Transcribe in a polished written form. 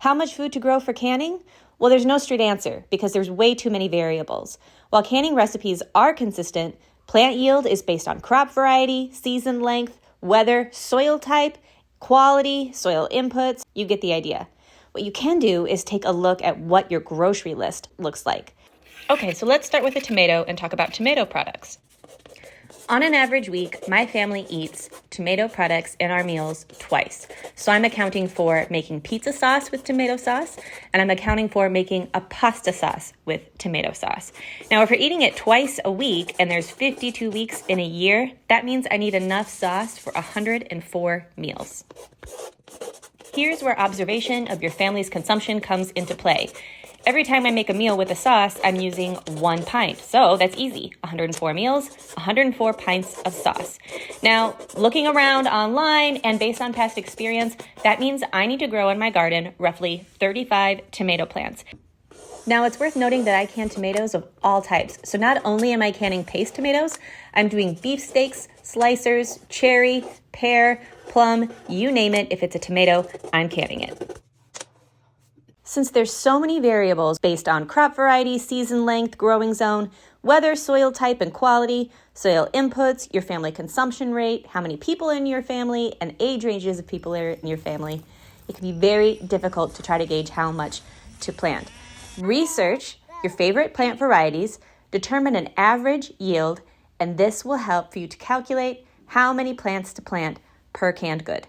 How much food to grow for canning? Well, there's no straight answer because there's way too many variables. While canning recipes are consistent, plant yield is based on crop variety, season length, weather, soil type, quality, soil inputs. You get the idea. What you can do is take a look at what your grocery list looks like. Okay, so let's start with a tomato and talk about tomato products. On an average week, my family eats tomato products in our meals twice. So I'm accounting for making pizza sauce with tomato sauce, and I'm accounting for making a pasta sauce with tomato sauce. Now, if we're eating it twice a week and there's 52 weeks in a year, that means I need enough sauce for 104 meals. Here's where observation of your family's consumption comes into play. Every time I make a meal with a sauce, I'm using 1 pint. So that's easy. 104 meals, 104 pints of sauce. Now, looking around online and based on past experience, that means I need to grow in my garden roughly 35 tomato plants. Now, it's worth noting that I can tomatoes of all types. So not only am I canning paste tomatoes, I'm doing beefsteaks, slicers, cherry, pear, plum, you name it. If it's a tomato, I'm canning it. Since there's so many variables based on crop variety, season length, growing zone, weather, soil type and quality, soil inputs, your family consumption rate, how many people in your family, and age ranges of people in your family, it can be very difficult to try to gauge how much to plant. Research your favorite plant varieties, determine an average yield, and this will help for you to calculate how many plants to plant per canned good.